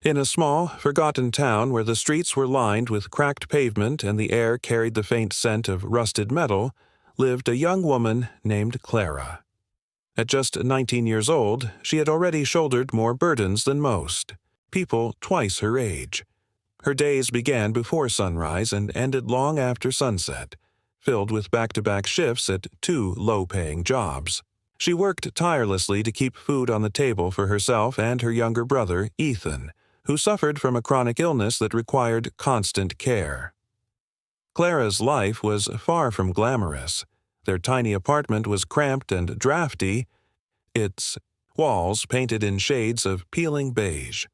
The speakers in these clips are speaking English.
In a small, forgotten town where the streets were lined with cracked pavement and the air carried the faint scent of rusted metal, lived a young woman named Clara. At just 19 years old, she had already shouldered more burdens than most, people twice her age. Her days began before sunrise and ended long after sunset, filled with back-to-back shifts at two low-paying jobs. She worked tirelessly to keep food on the table for herself and her younger brother, Ethan, who suffered from a chronic illness that required constant care. Clara's life was far from glamorous. Their tiny apartment was cramped and drafty, its walls painted in shades of peeling beige.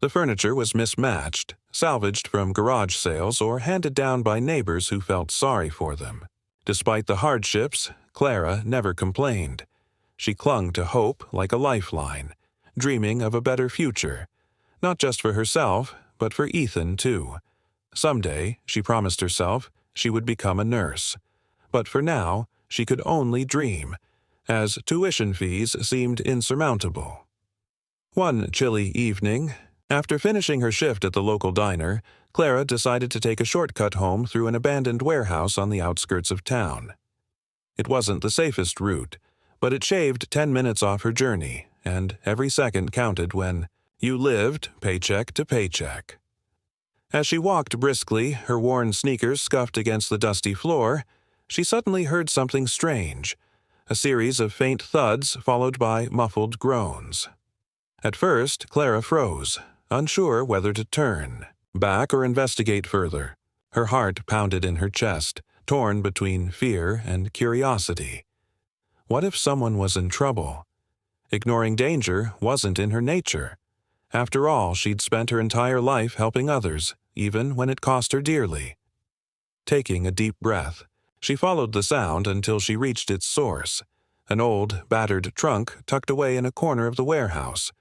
The furniture was mismatched, salvaged from garage sales or handed down by neighbors who felt sorry for them. Despite the hardships, Clara never complained. She clung to hope like a lifeline, dreaming of a better future, not just for herself, but for Ethan too. Someday, she promised herself, she would become a nurse. But for now, she could only dream, as tuition fees seemed insurmountable. One chilly evening, after finishing her shift at the local diner, Clara decided to take a shortcut home through an abandoned warehouse on the outskirts of town. It wasn't the safest route, but it shaved 10 minutes off her journey, and every second counted when you lived paycheck to paycheck. As she walked briskly, her worn sneakers scuffed against the dusty floor, she suddenly heard something strange, a series of faint thuds followed by muffled groans. At first, Clara froze, unsure whether to turn back or investigate further. Her heart pounded in her chest, torn between fear and curiosity. What if someone was in trouble? Ignoring danger wasn't in her nature. After all, she'd spent her entire life helping others, even when it cost her dearly. Taking a deep breath, she followed the sound until she reached its source, an old, battered trunk tucked away in a corner of the warehouse.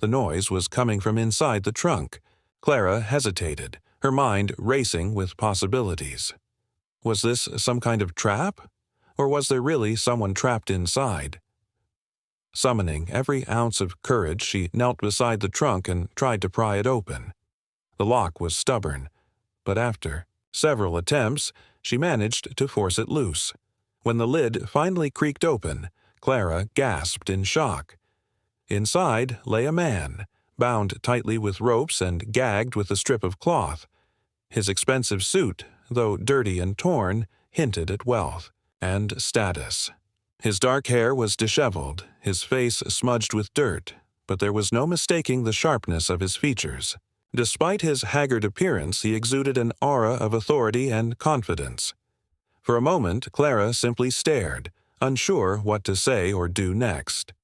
The noise was coming from inside the trunk. Clara hesitated, her mind racing with possibilities. Was this some kind of trap? Or was there really someone trapped inside? Summoning every ounce of courage, she knelt beside the trunk and tried to pry it open. The lock was stubborn, but after several attempts, she managed to force it loose. When the lid finally creaked open, Clara gasped in shock. Inside lay a man, bound tightly with ropes and gagged with a strip of cloth. His expensive suit, though dirty and torn, hinted at wealth and status. His dark hair was disheveled, his face smudged with dirt, but there was no mistaking the sharpness of his features. Despite his haggard appearance, he exuded an aura of authority and confidence. For a moment, Clara simply stared, unsure what to say or do next.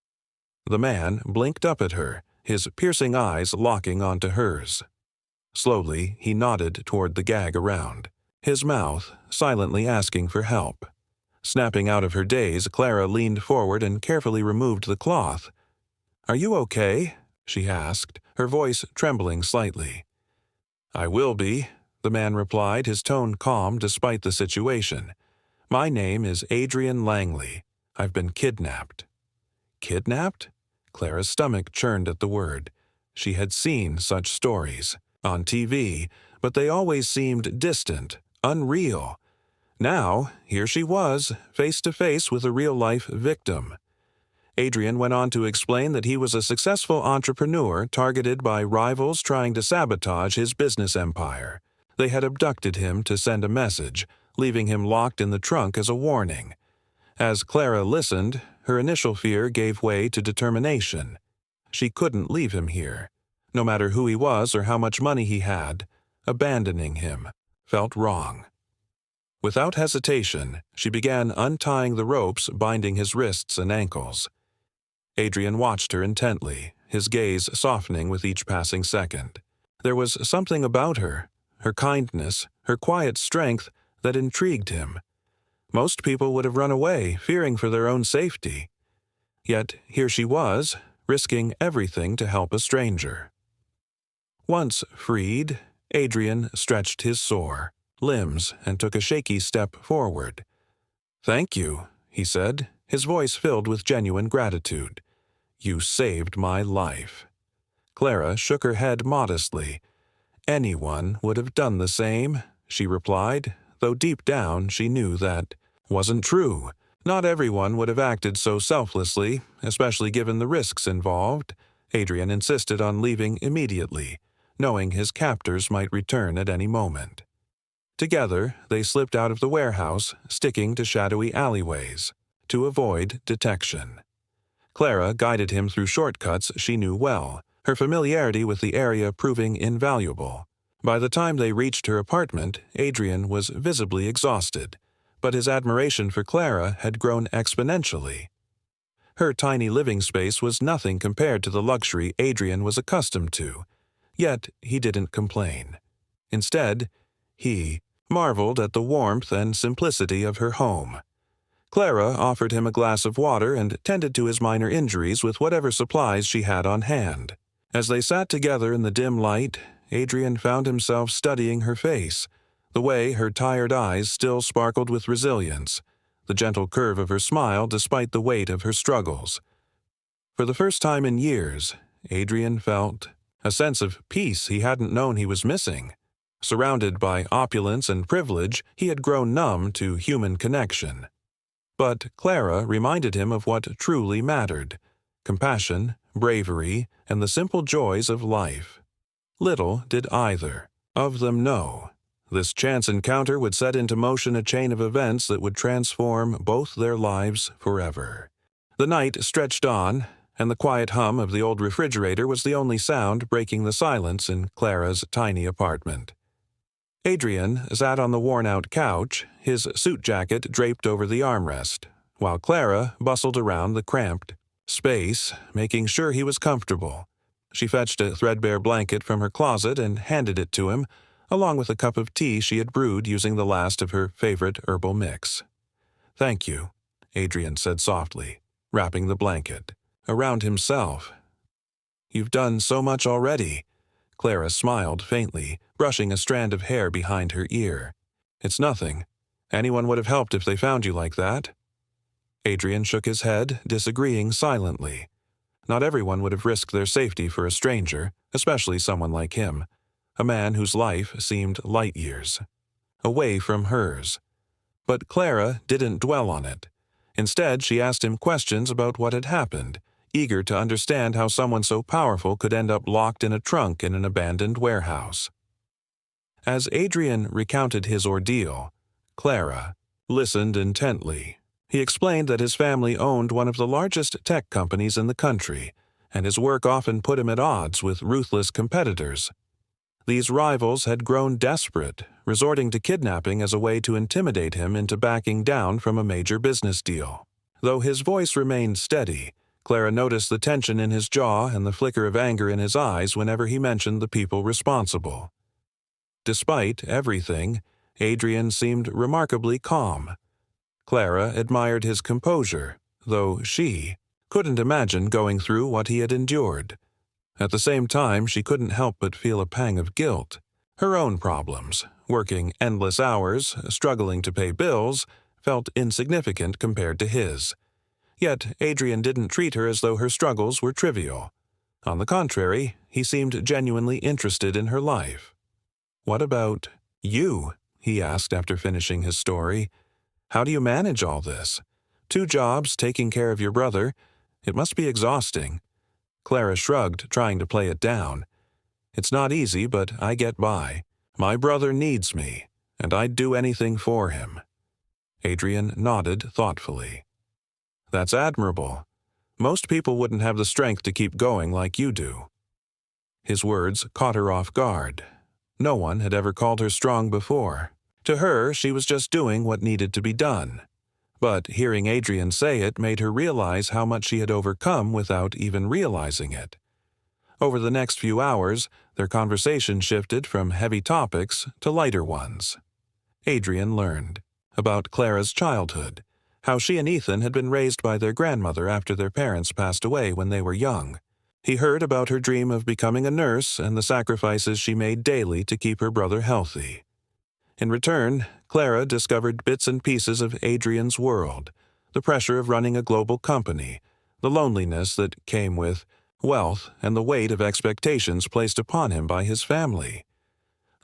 The man blinked up at her, his piercing eyes locking onto hers. Slowly, he nodded toward the gag around, his mouth silently asking for help. Snapping out of her daze, Clara leaned forward and carefully removed the cloth. "Are you okay?" she asked, her voice trembling slightly. "I will be," the man replied, his tone calm despite the situation. "My name is Adrian Langley. I've been kidnapped." Kidnapped? Clara's stomach churned at the word. She had seen such stories on TV, but they always seemed distant, unreal. Now, here she was, face to face with a real-life victim. Adrian went on to explain that he was a successful entrepreneur targeted by rivals trying to sabotage his business empire. They had abducted him to send a message, leaving him locked in the trunk as a warning. As Clara listened, her initial fear gave way to determination. She couldn't leave him here. No matter who he was or how much money he had, abandoning him felt wrong. Without hesitation, she began untying the ropes binding his wrists and ankles. Adrian watched her intently, his gaze softening with each passing second. There was something about her, her kindness, her quiet strength, that intrigued him. Most people would have run away, fearing for their own safety. Yet here she was, risking everything to help a stranger. Once freed, Adrian stretched his sore limbs and took a shaky step forward. "Thank you," he said, his voice filled with genuine gratitude. "You saved my life." Clara shook her head modestly. "Anyone would have done the same," she replied, though deep down she knew that wasn't true. Not everyone would have acted so selflessly, especially given the risks involved. Adrian insisted on leaving immediately, knowing his captors might return at any moment. Together, they slipped out of the warehouse, sticking to shadowy alleyways, to avoid detection. Clara guided him through shortcuts she knew well, her familiarity with the area proving invaluable. By the time they reached her apartment, Adrian was visibly exhausted, but his admiration for Clara had grown exponentially. Her tiny living space was nothing compared to the luxury Adrian was accustomed to, yet he didn't complain. Instead, he marveled at the warmth and simplicity of her home. Clara offered him a glass of water and tended to his minor injuries with whatever supplies she had on hand. As they sat together in the dim light, Adrian found himself studying her face, the way her tired eyes still sparkled with resilience, the gentle curve of her smile despite the weight of her struggles. For the first time in years, Adrian felt a sense of peace he hadn't known he was missing. Surrounded by opulence and privilege, he had grown numb to human connection. But Clara reminded him of what truly mattered: compassion, bravery, and the simple joys of life. Little did either of them know this chance encounter would set into motion a chain of events that would transform both their lives forever. The night stretched on, and the quiet hum of the old refrigerator was the only sound breaking the silence in Clara's tiny apartment. Adrian sat on the worn-out couch, his suit jacket draped over the armrest, while Clara bustled around the cramped space, making sure he was comfortable. She fetched a threadbare blanket from her closet and handed it to him, along with a cup of tea she had brewed using the last of her favorite herbal mix. "Thank you," Adrian said softly, wrapping the blanket around himself. "You've done so much already." Clara smiled faintly, brushing a strand of hair behind her ear. "It's nothing. Anyone would have helped if they found you like that." Adrian shook his head, disagreeing silently. Not everyone would have risked their safety for a stranger, especially someone like him, a man whose life seemed light years away from hers. But Clara didn't dwell on it. Instead, she asked him questions about what had happened, eager to understand how someone so powerful could end up locked in a trunk in an abandoned warehouse. As Adrian recounted his ordeal, Clara listened intently. He explained that his family owned one of the largest tech companies in the country, and his work often put him at odds with ruthless competitors. These rivals had grown desperate, resorting to kidnapping as a way to intimidate him into backing down from a major business deal. Though his voice remained steady, Clara noticed the tension in his jaw and the flicker of anger in his eyes whenever he mentioned the people responsible. Despite everything, Adrian seemed remarkably calm. Clara admired his composure, though she couldn't imagine going through what he had endured. At the same time, she couldn't help but feel a pang of guilt. Her own problems, working endless hours, struggling to pay bills, felt insignificant compared to his. Yet Adrian didn't treat her as though her struggles were trivial. On the contrary, he seemed genuinely interested in her life. "What about you?" he asked after finishing his story. "How do you manage all this? 2 jobs, taking care of your brother. It must be exhausting." Clara shrugged, trying to play it down. "It's not easy, but I get by. My brother needs me, and I'd do anything for him." Adrian nodded thoughtfully. "That's admirable. Most people wouldn't have the strength to keep going like you do." His words caught her off guard. No one had ever called her strong before. To her, she was just doing what needed to be done. But hearing Adrian say it made her realize how much she had overcome without even realizing it. Over the next few hours, their conversation shifted from heavy topics to lighter ones. Adrian learned about Clara's childhood, how she and Ethan had been raised by their grandmother after their parents passed away when they were young. He heard about her dream of becoming a nurse and the sacrifices she made daily to keep her brother healthy. In return, Clara discovered bits and pieces of Adrian's world, the pressure of running a global company, the loneliness that came with wealth, and the weight of expectations placed upon him by his family.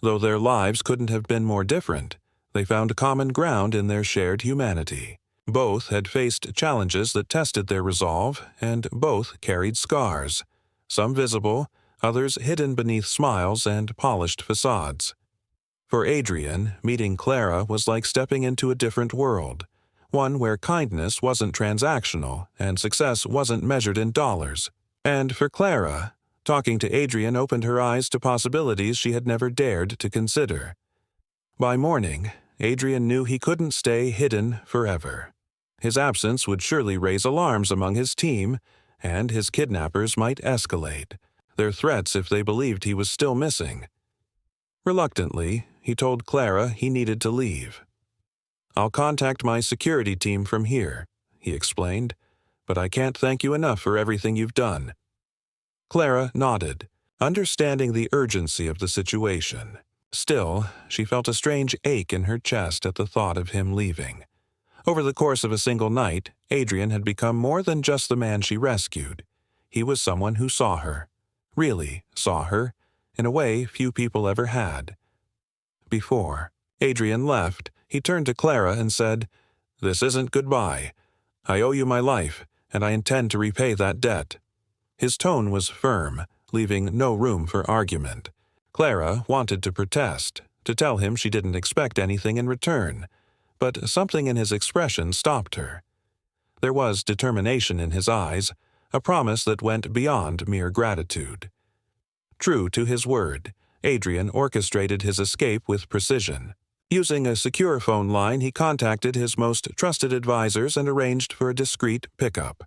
Though their lives couldn't have been more different, they found common ground in their shared humanity. Both had faced challenges that tested their resolve, and both carried scars, some visible, others hidden beneath smiles and polished facades. For Adrian, meeting Clara was like stepping into a different world, one where kindness wasn't transactional and success wasn't measured in dollars. And for Clara, talking to Adrian opened her eyes to possibilities she had never dared to consider. By morning, Adrian knew he couldn't stay hidden forever. His absence would surely raise alarms among his team, and his kidnappers might escalate their threats if they believed he was still missing. Reluctantly, he told Clara he needed to leave. "I'll contact my security team from here," he explained, "but I can't thank you enough for everything you've done." Clara nodded, understanding the urgency of the situation. Still, she felt a strange ache in her chest at the thought of him leaving. Over the course of a single night, Adrian had become more than just the man she rescued. He was someone who saw her, really saw her, in a way few people ever had. Before Adrian left, he turned to Clara and said, "This isn't goodbye. I owe you my life, and I intend to repay that debt." His tone was firm, leaving no room for argument. Clara wanted to protest, to tell him she didn't expect anything in return, but something in his expression stopped her. There was determination in his eyes, a promise that went beyond mere gratitude. True to his word, Adrian orchestrated his escape with precision. Using a secure phone line, he contacted his most trusted advisors and arranged for a discreet pickup.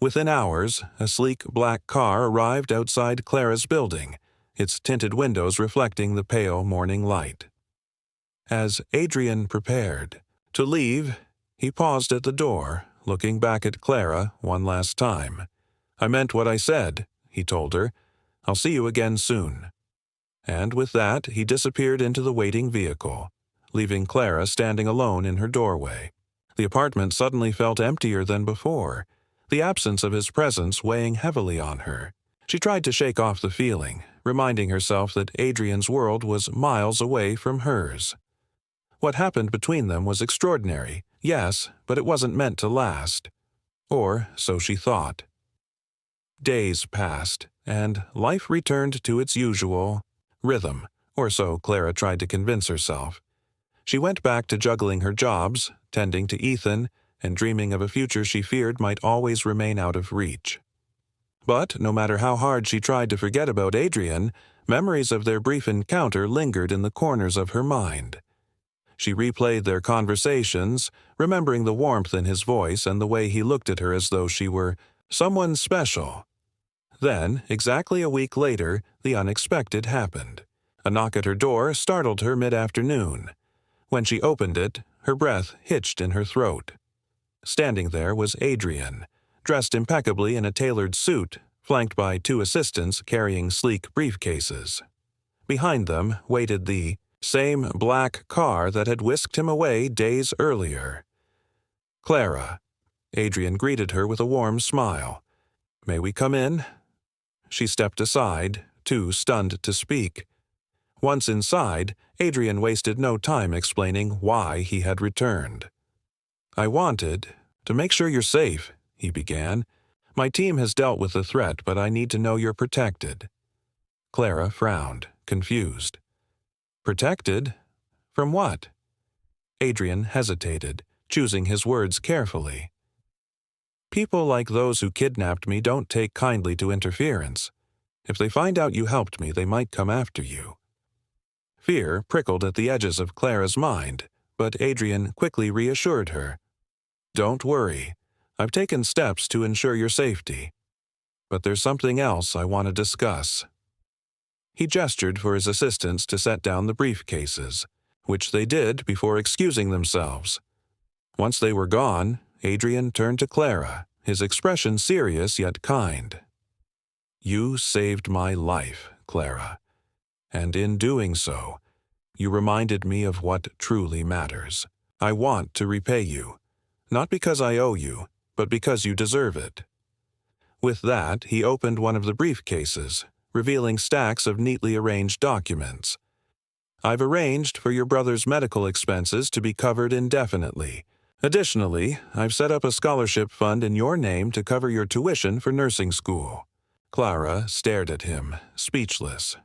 Within hours, a sleek black car arrived outside Clara's building, its tinted windows reflecting the pale morning light. As Adrian prepared to leave, he paused at the door, looking back at Clara one last time. "I meant what I said," he told her. "I'll see you again soon." And with that, he disappeared into the waiting vehicle, leaving Clara standing alone in her doorway. The apartment suddenly felt emptier than before, the absence of his presence weighing heavily on her. She tried to shake off the feeling, reminding herself that Adrian's world was miles away from hers. What happened between them was extraordinary, yes, but it wasn't meant to last. Or so she thought. Days passed, and life returned to its usual rhythm, or so Clara tried to convince herself. She went back to juggling her jobs, tending to Ethan, and dreaming of a future she feared might always remain out of reach. But no matter how hard she tried to forget about Adrian, memories of their brief encounter lingered in the corners of her mind. She replayed their conversations, remembering the warmth in his voice and the way he looked at her as though she were someone special. Then, exactly a week later, the unexpected happened. A knock at her door startled her mid-afternoon. When she opened it, her breath hitched in her throat. Standing there was Adrian, dressed impeccably in a tailored suit, flanked by two assistants carrying sleek briefcases. Behind them waited the same black car that had whisked him away days earlier. "Clara." Adrian greeted her with a warm smile. "May we come in?" She stepped aside, too stunned to speak. Once inside, Adrian wasted no time explaining why he had returned. "I wanted to make sure you're safe," he began. "My team has dealt with the threat, but I need to know you're protected." Clara frowned, confused. "Protected? From what?" Adrian hesitated, choosing his words carefully. "People like those who kidnapped me don't take kindly to interference. If they find out you helped me, they might come after you." Fear prickled at the edges of Clara's mind, but Adrian quickly reassured her. "Don't worry. I've taken steps to ensure your safety. But there's something else I want to discuss." He gestured for his assistants to set down the briefcases, which they did before excusing themselves. Once they were gone, Adrian turned to Clara, his expression serious yet kind. "You saved my life, Clara, and in doing so, you reminded me of what truly matters. I want to repay you, not because I owe you, but because you deserve it." With that, he opened one of the briefcases, revealing stacks of neatly arranged documents. "I've arranged for your brother's medical expenses to be covered indefinitely. Additionally, I've set up a scholarship fund in your name to cover your tuition for nursing school." Clara stared at him, speechless.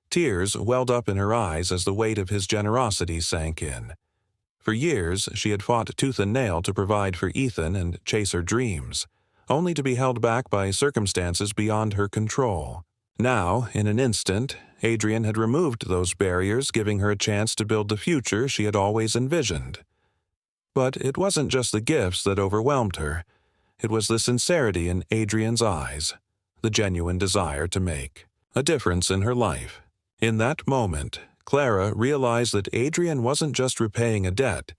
Tears welled up in her eyes as the weight of his generosity sank in. For years, she had fought tooth and nail to provide for Ethan and chase her dreams, only to be held back by circumstances beyond her control. Now, in an instant, Adrian had removed those barriers, giving her a chance to build the future she had always envisioned. But it wasn't just the gifts that overwhelmed her. It was the sincerity in Adrian's eyes, the genuine desire to make a difference in her life. In that moment, Clara realized that Adrian wasn't just repaying a debt,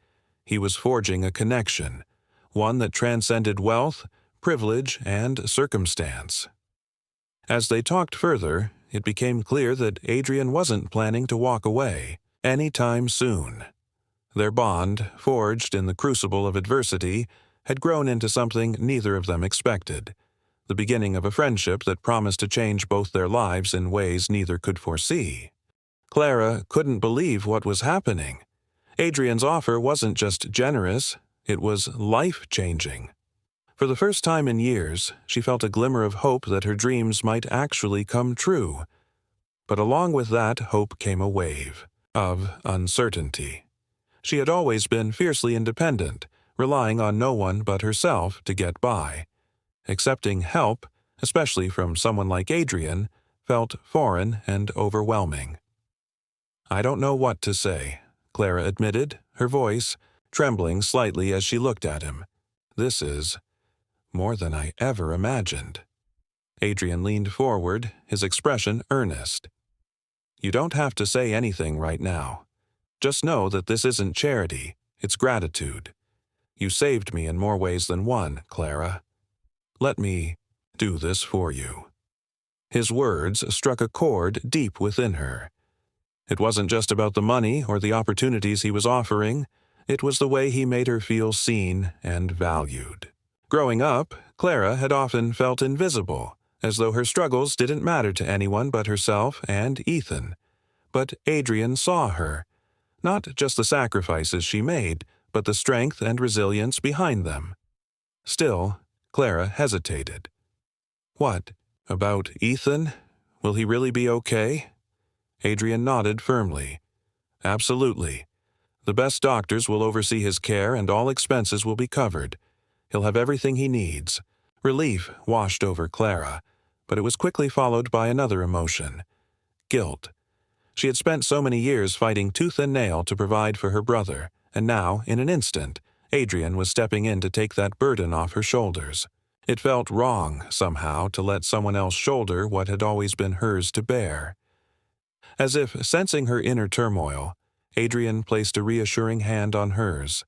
he was forging a connection, one that transcended wealth, privilege, and circumstance. As they talked further, it became clear that Adrian wasn't planning to walk away anytime soon. Their bond, forged in the crucible of adversity, had grown into something neither of them expected, the beginning of a friendship that promised to change both their lives in ways neither could foresee. Clara couldn't believe what was happening. Adrian's offer wasn't just generous, it was life-changing. For the first time in years, she felt a glimmer of hope that her dreams might actually come true. But along with that hope came a wave of uncertainty. She had always been fiercely independent, relying on no one but herself to get by. Accepting help, especially from someone like Adrian, felt foreign and overwhelming. "I don't know what to say," Clara admitted, her voice trembling slightly as she looked at him. "This is more than I ever imagined." Adrian leaned forward, his expression earnest. "You don't have to say anything right now. Just know that this isn't charity, it's gratitude. You saved me in more ways than one, Clara. Let me do this for you." His words struck a chord deep within her. It wasn't just about the money or the opportunities he was offering, it was the way he made her feel seen and valued. Growing up, Clara had often felt invisible, as though her struggles didn't matter to anyone but herself and Ethan. But Adrian saw her, not just the sacrifices she made, but the strength and resilience behind them. Still, Clara hesitated. "What about Ethan? Will he really be okay?" Adrian nodded firmly. "Absolutely. The best doctors will oversee his care and all expenses will be covered. He'll have everything he needs." Relief washed over Clara, but it was quickly followed by another emotion: guilt. She had spent so many years fighting tooth and nail to provide for her brother, and now, in an instant, Adrian was stepping in to take that burden off her shoulders. It felt wrong, somehow, to let someone else shoulder what had always been hers to bear. As if sensing her inner turmoil, Adrian placed a reassuring hand on hers.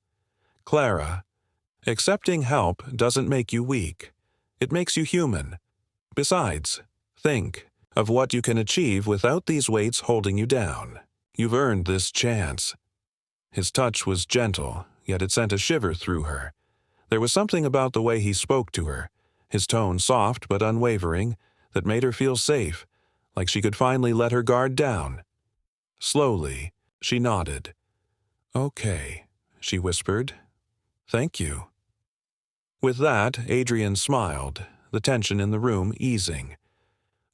"Clara, accepting help doesn't make you weak. It makes you human. Besides, think of what you can achieve without these weights holding you down. You've earned this chance." His touch was gentle, yet it sent a shiver through her. There was something about the way he spoke to her, his tone soft but unwavering, that made her feel safe, like she could finally let her guard down. Slowly, she nodded. "Okay," she whispered. "Thank you." With that, Adrian smiled, the tension in the room easing.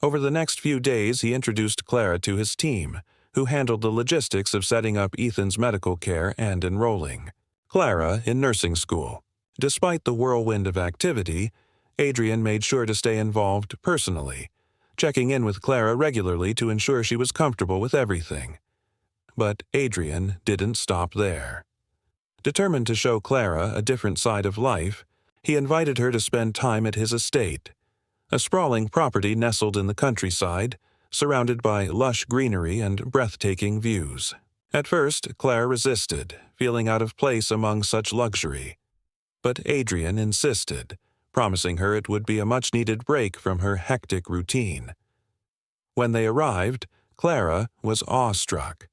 Over the next few days, he introduced Clara to his team, who handled the logistics of setting up Ethan's medical care and enrolling Clara in nursing school. Despite the whirlwind of activity, Adrian made sure to stay involved personally, checking in with Clara regularly to ensure she was comfortable with everything. But Adrian didn't stop there. Determined to show Clara a different side of life, he invited her to spend time at his estate, a sprawling property nestled in the countryside, surrounded by lush greenery and breathtaking views. At first, Clara resisted, feeling out of place among such luxury. But Adrian insisted, promising her it would be a much-needed break from her hectic routine. When they arrived, Clara was awestruck.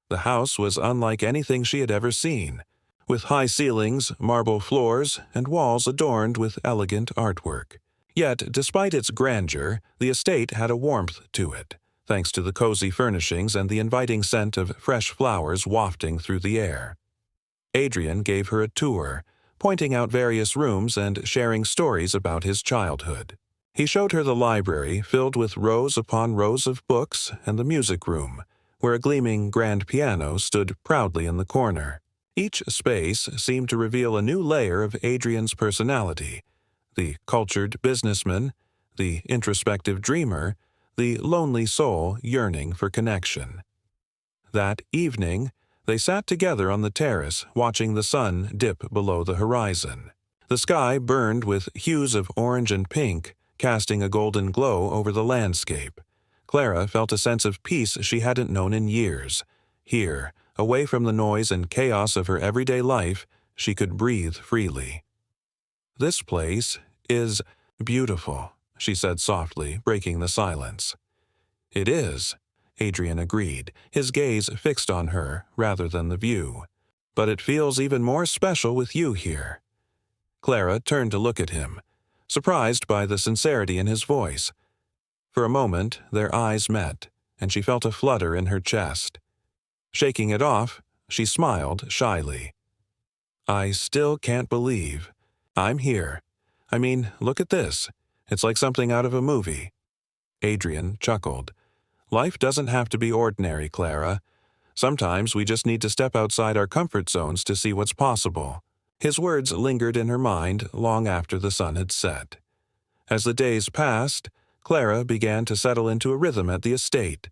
The house was unlike anything she had ever seen, with high ceilings, marble floors, and walls adorned with elegant artwork. Yet, despite its grandeur, the estate had a warmth to it, thanks to the cozy furnishings and the inviting scent of fresh flowers wafting through the air. Adrian gave her a tour, pointing out various rooms and sharing stories about his childhood. He showed her the library filled with rows upon rows of books and the music room, where a gleaming grand piano stood proudly in the corner. Each space seemed to reveal a new layer of Adrian's personality: the cultured businessman, the introspective dreamer, the lonely soul yearning for connection. That evening, they sat together on the terrace, watching the sun dip below the horizon. The sky burned with hues of orange and pink, casting a golden glow over the landscape. Clara felt a sense of peace she hadn't known in years. Here, away from the noise and chaos of her everyday life, she could breathe freely. "This place is beautiful," she said softly, breaking the silence. "It is," Adrian agreed, his gaze fixed on her rather than the view. "But it feels even more special with you here." Clara turned to look at him, surprised by the sincerity in his voice. For a moment, their eyes met, and she felt a flutter in her chest. Shaking it off, she smiled shyly. "I still can't believe I'm here. I mean, look at this. It's like something out of a movie." Adrian chuckled. "Life doesn't have to be ordinary, Clara. Sometimes we just need to step outside our comfort zones to see what's possible." His words lingered in her mind long after the sun had set. As the days passed, Clara began to settle into a rhythm at the estate.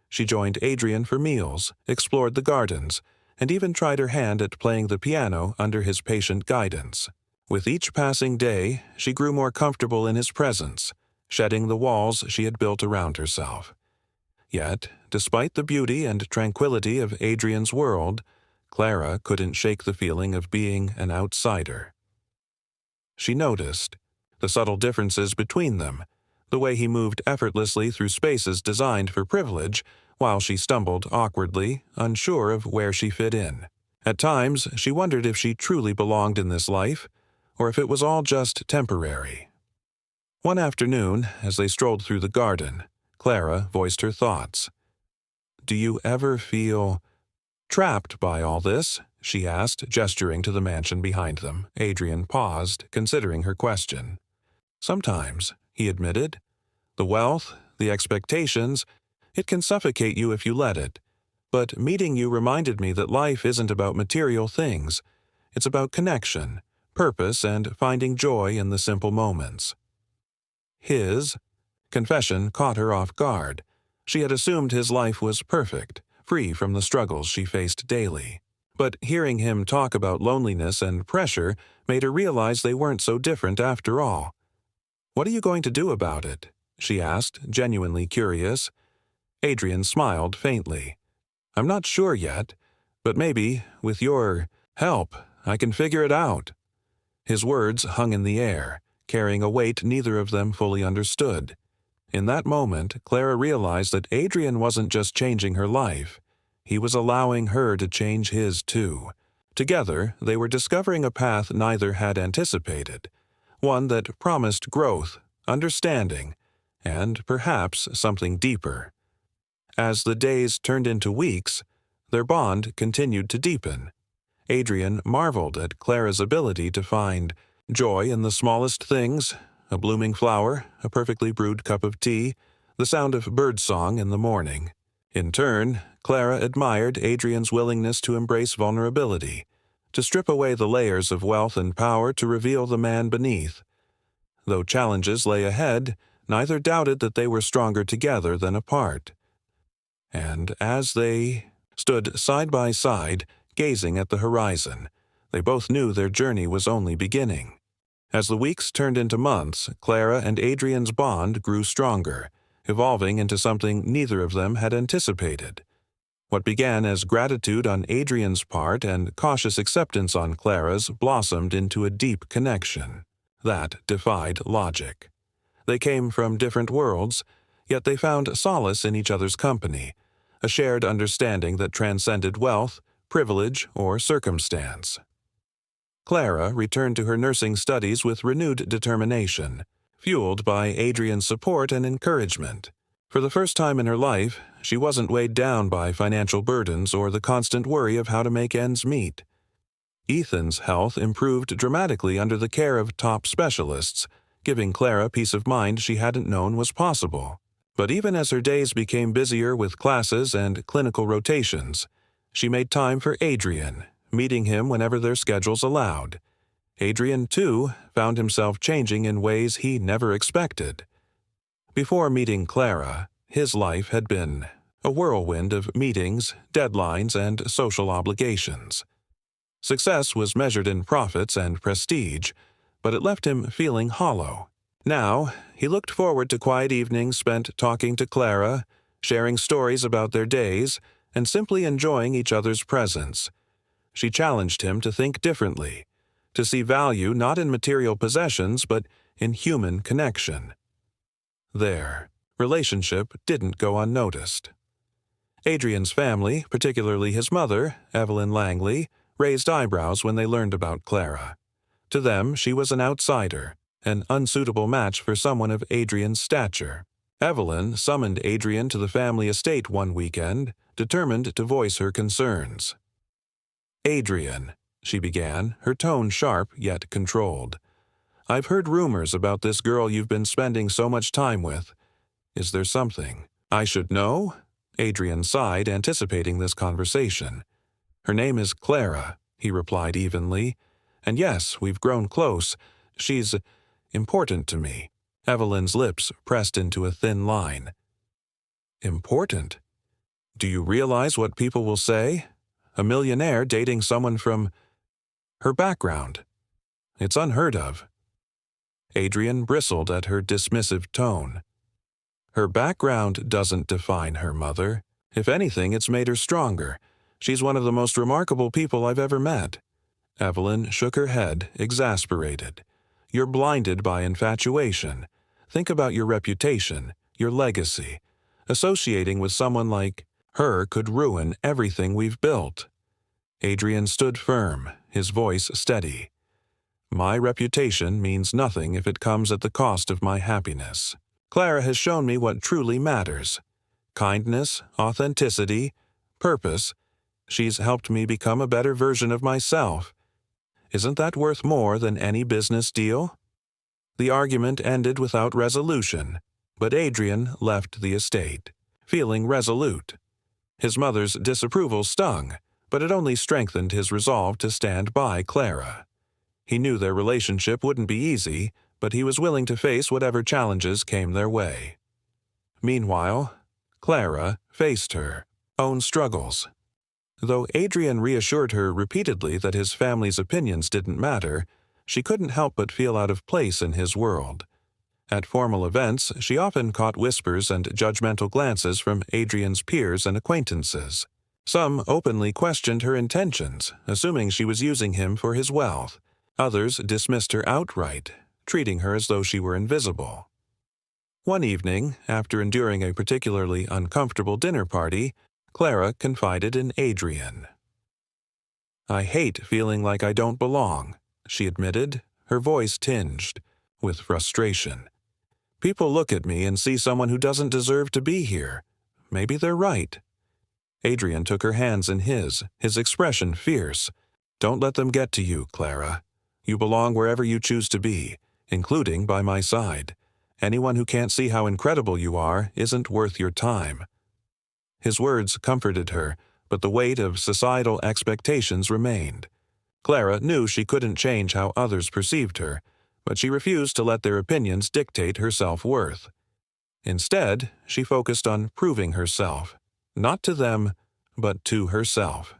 She joined Adrian for meals, explored the gardens, and even tried her hand at playing the piano under his patient guidance. With each passing day, she grew more comfortable in his presence, shedding the walls she had built around herself. Yet, despite the beauty and tranquility of Adrian's world, Clara couldn't shake the feeling of being an outsider. She noticed the subtle differences between them, the way he moved effortlessly through spaces designed for privilege, while she stumbled awkwardly, unsure of where she fit in. At times, she wondered if she truly belonged in this life, or if it was all just temporary. One afternoon, as they strolled through the garden, Clara voiced her thoughts. "Do you ever feel trapped by all this?" she asked, gesturing to the mansion behind them. Adrian paused, considering her question. "Sometimes," he admitted. "The wealth, the expectations, it can suffocate you if you let it. But meeting you reminded me that life isn't about material things. It's about connection, purpose, and finding joy in the simple moments." His confession caught her off guard. She had assumed his life was perfect, free from the struggles she faced daily. But hearing him talk about loneliness and pressure made her realize they weren't so different after all. "What are you going to do about it?" she asked, genuinely curious. Adrian smiled faintly. "I'm not sure yet, but maybe, with your help, I can figure it out." His words hung in the air, carrying a weight neither of them fully understood. In that moment, Clara realized that Adrian wasn't just changing her life. He was allowing her to change his too. Together, they were discovering a path neither had anticipated, one that promised growth, understanding, and perhaps something deeper. As the days turned into weeks, their bond continued to deepen. Adrian marveled at Clara's ability to find joy in the smallest things: a blooming flower, a perfectly brewed cup of tea, the sound of birdsong in the morning. In turn, Clara admired Adrian's willingness to embrace vulnerability, to strip away the layers of wealth and power to reveal the man beneath. Though challenges lay ahead, neither doubted that they were stronger together than apart. And as they stood side by side, gazing at the horizon, they both knew their journey was only beginning. As the weeks turned into months, Clara and Adrian's bond grew stronger, evolving into something neither of them had anticipated. What began as gratitude on Adrian's part and cautious acceptance on Clara's blossomed into a deep connection that defied logic. They came from different worlds, yet they found solace in each other's company, a shared understanding that transcended wealth, privilege, or circumstance. Clara returned to her nursing studies with renewed determination, fueled by Adrian's support and encouragement. For the first time in her life, she wasn't weighed down by financial burdens or the constant worry of how to make ends meet. Ethan's health improved dramatically under the care of top specialists, giving Clara peace of mind she hadn't known was possible. But even as her days became busier with classes and clinical rotations, she made time for Adrian, meeting him whenever their schedules allowed. Adrian, too, found himself changing in ways he never expected. Before meeting Clara, his life had been a whirlwind of meetings, deadlines, and social obligations. Success was measured in profits and prestige, but it left him feeling hollow. Now, he looked forward to quiet evenings spent talking to Clara, sharing stories about their days, and simply enjoying each other's presence. She challenged him to think differently, to see value not in material possessions but in human connection. Their relationship didn't go unnoticed. Adrian's family, particularly his mother, Evelyn Langley, raised eyebrows when they learned about Clara. To them, she was an outsider, an unsuitable match for someone of Adrian's stature. Evelyn summoned Adrian to the family estate one weekend, determined to voice her concerns. "Adrian," she began, her tone sharp yet controlled. "I've heard rumors about this girl you've been spending so much time with. Is there something I should know?" Adrian sighed, anticipating this conversation. "Her name is Clara," he replied evenly. "And yes, we've grown close. She's important to me." Evelyn's lips pressed into a thin line. "Important? Do you realize what people will say? A millionaire dating someone from her background. It's unheard of." Adrian bristled at her dismissive tone. "Her background doesn't define her, Mother. If anything, it's made her stronger. She's one of the most remarkable people I've ever met." Evelyn shook her head, exasperated. "You're blinded by infatuation. Think about your reputation, your legacy. Associating with someone like her could ruin everything we've built." Adrian stood firm, his voice steady. "My reputation means nothing if it comes at the cost of my happiness. Clara has shown me what truly matters. Kindness, authenticity, purpose. She's helped me become a better version of myself. Isn't that worth more than any business deal?" The argument ended without resolution, but Adrian left the estate, feeling resolute. His mother's disapproval stung, but it only strengthened his resolve to stand by Clara. He knew their relationship wouldn't be easy, but he was willing to face whatever challenges came their way. Meanwhile, Clara faced her own struggles. Though Adrian reassured her repeatedly that his family's opinions didn't matter, she couldn't help but feel out of place in his world. At formal events, she often caught whispers and judgmental glances from Adrian's peers and acquaintances. Some openly questioned her intentions, assuming she was using him for his wealth. Others dismissed her outright, treating her as though she were invisible. One evening, after enduring a particularly uncomfortable dinner party, Clara confided in Adrian. "I hate feeling like I don't belong," she admitted, her voice tinged with frustration. "People look at me and see someone who doesn't deserve to be here. Maybe they're right." Adrian took her hands in his expression fierce. "Don't let them get to you, Clara. You belong wherever you choose to be, including by my side. Anyone who can't see how incredible you are isn't worth your time." His words comforted her, but the weight of societal expectations remained. Clara knew she couldn't change how others perceived her, but she refused to let their opinions dictate her self-worth. Instead, she focused on proving herself, not to them, but to herself.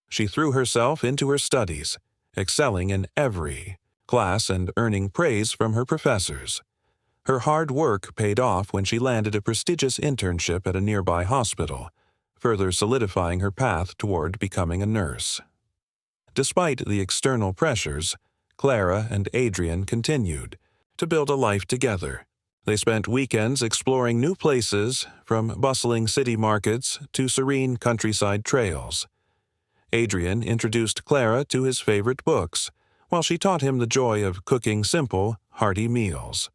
She threw herself into her studies, excelling in every class and earning praise from her professors. Her hard work paid off when she landed a prestigious internship at a nearby hospital, further solidifying her path toward becoming a nurse. Despite the external pressures, Clara and Adrian continued to build a life together. They spent weekends exploring new places, from bustling city markets to serene countryside trails. Adrian introduced Clara to his favorite books, while she taught him the joy of cooking simple, hearty meals.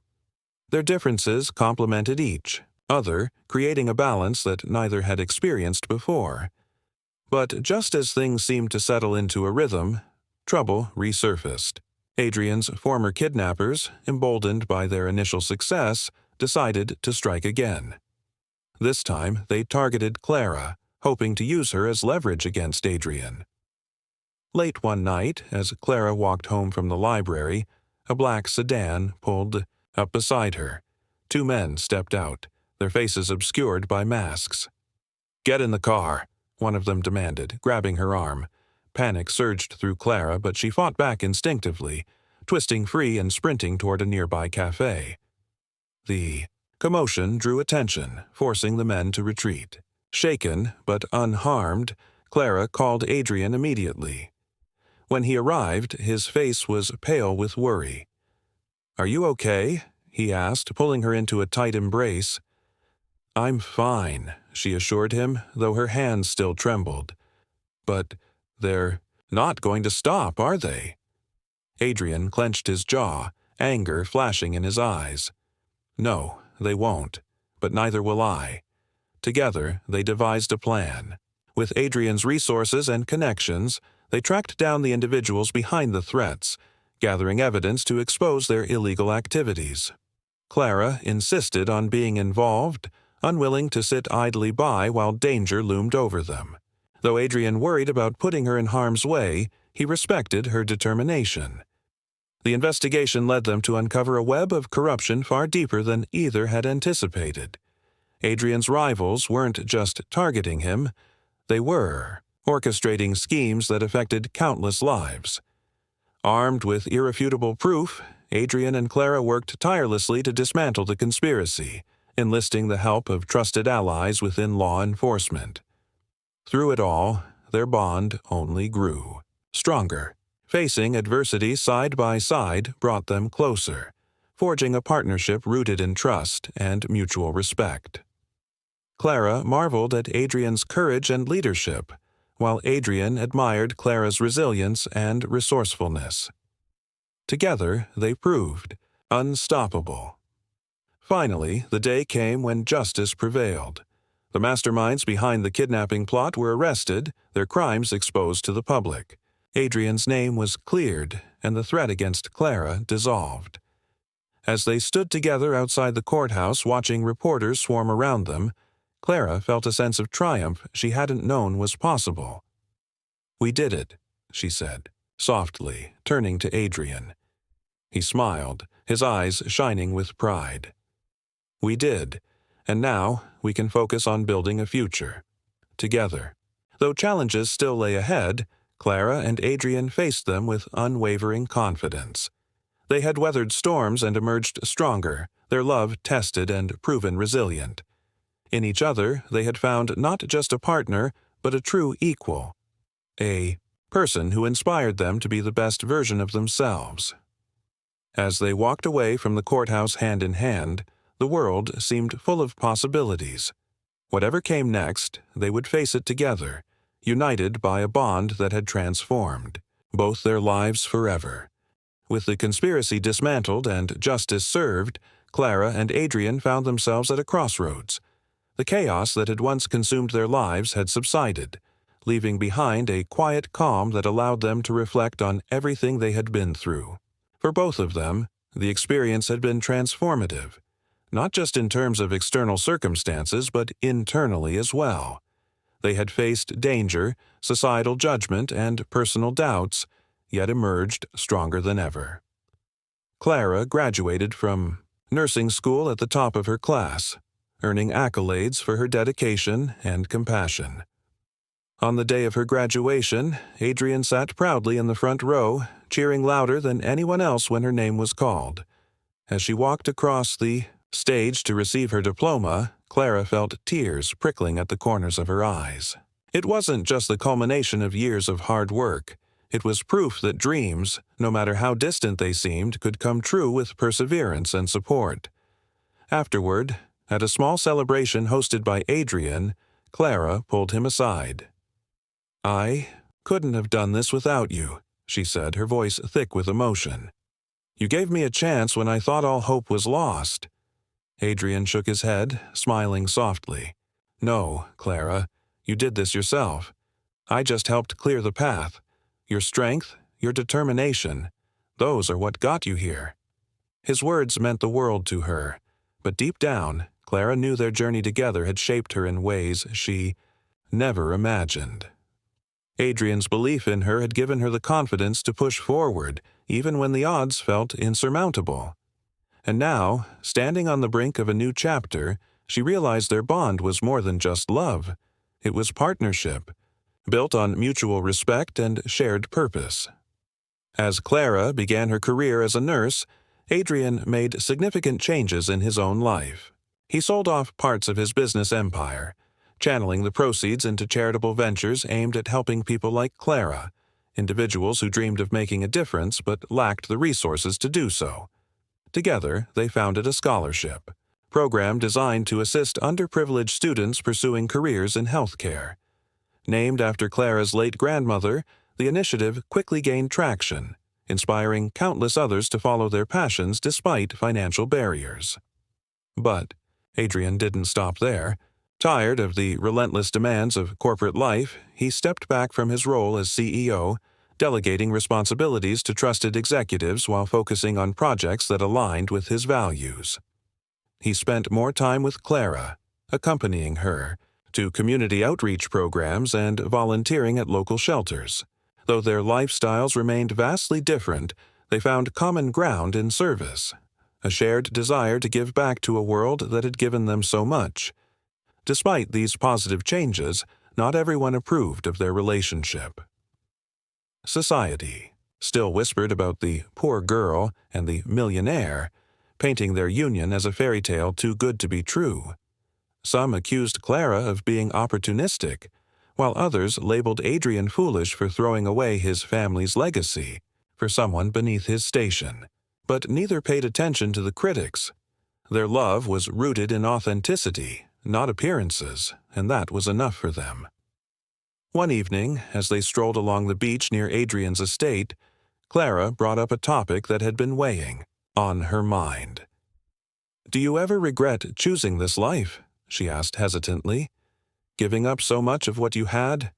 Their differences complemented each other, creating a balance that neither had experienced before. But just as things seemed to settle into a rhythm, trouble resurfaced. Adrian's former kidnappers, emboldened by their initial success, decided to strike again. This time, they targeted Clara, hoping to use her as leverage against Adrian. Late one night, as Clara walked home from the library, a black sedan pulled up beside her. Two men stepped out, their faces obscured by masks. "Get in the car," one of them demanded, grabbing her arm. Panic surged through Clara, but she fought back instinctively, twisting free and sprinting toward a nearby cafe. The commotion drew attention, forcing the men to retreat. Shaken, but unharmed, Clara called Adrian immediately. When he arrived, his face was pale with worry. "Are you okay?" he asked, pulling her into a tight embrace. "I'm fine," she assured him, though her hands still trembled. "But they're not going to stop, are they?" Adrian clenched his jaw, anger flashing in his eyes. "No, they won't, but neither will I." Together, they devised a plan. With Adrian's resources and connections, they tracked down the individuals behind the threats, gathering evidence to expose their illegal activities. Clara insisted on being involved, unwilling to sit idly by while danger loomed over them. Though Adrian worried about putting her in harm's way, he respected her determination. The investigation led them to uncover a web of corruption far deeper than either had anticipated. Adrian's rivals weren't just targeting him, they were orchestrating schemes that affected countless lives. Armed with irrefutable proof, Adrian and Clara worked tirelessly to dismantle the conspiracy, enlisting the help of trusted allies within law enforcement. Through it all, their bond only grew stronger. Facing adversity side by side brought them closer, forging a partnership rooted in trust and mutual respect. Clara marveled at Adrian's courage and leadership, while Adrian admired Clara's resilience and resourcefulness. Together, they proved unstoppable. Finally, the day came when justice prevailed. The masterminds behind the kidnapping plot were arrested, their crimes exposed to the public. Adrian's name was cleared, and the threat against Clara dissolved. As they stood together outside the courthouse watching reporters swarm around them, Clara felt a sense of triumph she hadn't known was possible. "We did it," she said, softly, turning to Adrian. He smiled, his eyes shining with pride. "We did, and now we can focus on building a future. Together." Though challenges still lay ahead, Clara and Adrian faced them with unwavering confidence. They had weathered storms and emerged stronger, their love tested and proven resilient. In each other, they had found not just a partner, but a true equal. A person who inspired them to be the best version of themselves. As they walked away from the courthouse hand in hand, the world seemed full of possibilities. Whatever came next, they would face it together, united by a bond that had transformed both their lives forever. With the conspiracy dismantled and justice served, Clara and Adrian found themselves at a crossroads. The chaos that had once consumed their lives had subsided, leaving behind a quiet calm that allowed them to reflect on everything they had been through. For both of them, the experience had been transformative, not just in terms of external circumstances, but internally as well. They had faced danger, societal judgment, and personal doubts, yet emerged stronger than ever. Clara graduated from nursing school at the top of her class, earning accolades for her dedication and compassion. On the day of her graduation, Adrian sat proudly in the front row, cheering louder than anyone else when her name was called. As she walked across the stage to receive her diploma, Clara felt tears prickling at the corners of her eyes. It wasn't just the culmination of years of hard work. It was proof that dreams, no matter how distant they seemed, could come true with perseverance and support. Afterward, at a small celebration hosted by Adrian, Clara pulled him aside. "I couldn't have done this without you," she said, her voice thick with emotion. "You gave me a chance when I thought all hope was lost. Adrian shook his head, smiling softly. No, Clara, you did this yourself. I just helped clear the path. Your strength, your determination, those are what got you here. His words meant the world to her, but deep down, Clara knew their journey together had shaped her in ways she never imagined. Adrian's belief in her had given her the confidence to push forward, even when the odds felt insurmountable. And now, standing on the brink of a new chapter, she realized their bond was more than just love. It was partnership, built on mutual respect and shared purpose. As Clara began her career as a nurse, Adrian made significant changes in his own life. He sold off parts of his business empire, channeling the proceeds into charitable ventures aimed at helping people like Clara, individuals who dreamed of making a difference but lacked the resources to do so. Together, they founded a scholarship program designed to assist underprivileged students pursuing careers in healthcare. Named after Clara's late grandmother, the initiative quickly gained traction, inspiring countless others to follow their passions despite financial barriers. But Adrian didn't stop there. Tired of the relentless demands of corporate life, he stepped back from his role as CEO, delegating responsibilities to trusted executives while focusing on projects that aligned with his values. He spent more time with Clara, accompanying her to community outreach programs and volunteering at local shelters. Though their lifestyles remained vastly different, they found common ground in service, a shared desire to give back to a world that had given them so much. Despite these positive changes, not everyone approved of their relationship. Society still whispered about the poor girl and the millionaire, painting their union as a fairy tale too good to be true. Some accused Clara of being opportunistic, while others labeled Adrian foolish for throwing away his family's legacy for someone beneath his station. But neither paid attention to the critics. Their love was rooted in authenticity, not appearances, and that was enough for them. One evening, as they strolled along the beach near Adrian's estate, Clara brought up a topic that had been weighing on her mind. "Do you ever regret choosing this life?" she asked hesitantly. "Giving up so much of what you had?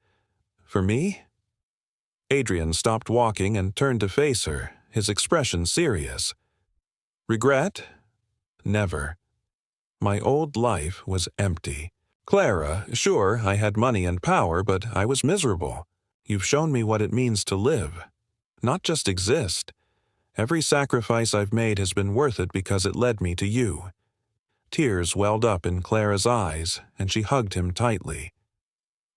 For me?" Adrian stopped walking and turned to face her, his expression serious. "Regret? Never. My old life was empty. Clara, sure, I had money and power, but I was miserable. You've shown me what it means to live, not just exist. Every sacrifice I've made has been worth it because it led me to you." Tears welled up in Clara's eyes, and she hugged him tightly.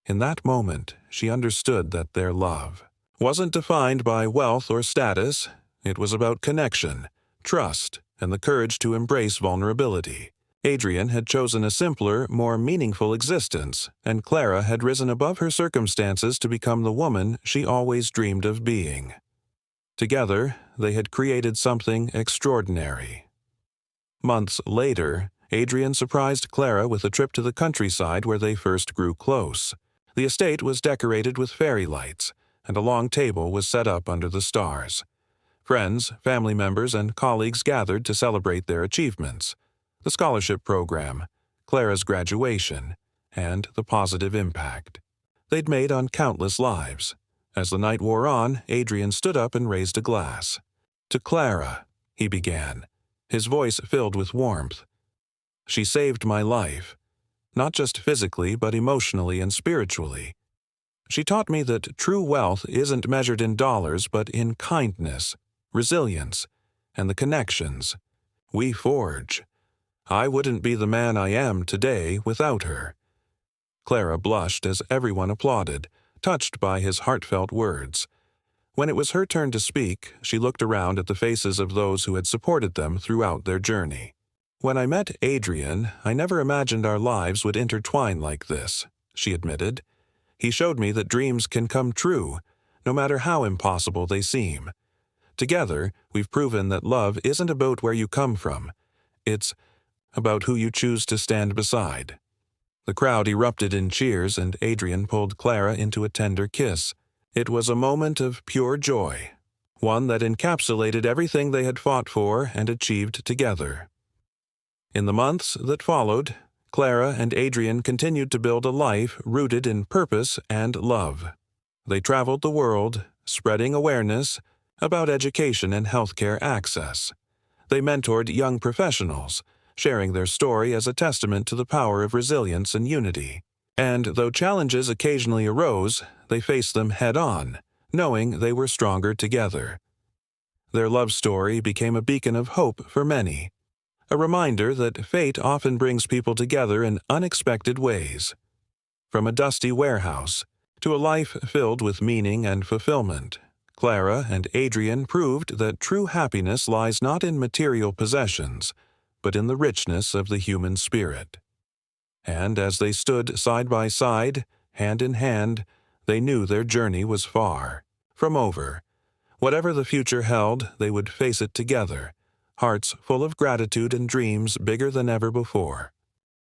In that moment, she understood that their love wasn't defined by wealth or status. It was about connection, trust, and the courage to embrace vulnerability. Adrian had chosen a simpler, more meaningful existence, and Clara had risen above her circumstances to become the woman she always dreamed of being. Together, they had created something extraordinary. Months later, Adrian surprised Clara with a trip to the countryside where they first grew close. The estate was decorated with fairy lights, and a long table was set up under the stars. Friends, family members, and colleagues gathered to celebrate their achievements: the scholarship program, Clara's graduation, and the positive impact they'd made on countless lives. As the night wore on, Adrian stood up and raised a glass. "To Clara," he began, his voice filled with warmth. "She saved my life, not just physically but emotionally and spiritually. She taught me that true wealth isn't measured in dollars but in kindness, resilience, and the connections we forge. I wouldn't be the man I am today without her." Clara blushed as everyone applauded, touched by his heartfelt words. When it was her turn to speak, she looked around at the faces of those who had supported them throughout their journey. "When I met Adrian, I never imagined our lives would intertwine like this," she admitted. "He showed me that dreams can come true, no matter how impossible they seem. Together, we've proven that love isn't about where you come from. It's about who you choose to stand beside." The crowd erupted in cheers, and Adrian pulled Clara into a tender kiss. It was a moment of pure joy, one that encapsulated everything they had fought for and achieved together. In the months that followed, Clara and Adrian continued to build a life rooted in purpose and love. They traveled the world, spreading awareness about education and healthcare access. They mentored young professionals, sharing their story as a testament to the power of resilience and unity. And though challenges occasionally arose, they faced them head-on, knowing they were stronger together. Their love story became a beacon of hope for many, a reminder that fate often brings people together in unexpected ways. From a dusty warehouse to a life filled with meaning and fulfillment, Clara and Adrian proved that true happiness lies not in material possessions, but in the richness of the human spirit. And as they stood side by side, hand in hand, they knew their journey was far from over. Whatever the future held, they would face it together, hearts full of gratitude and dreams bigger than ever before.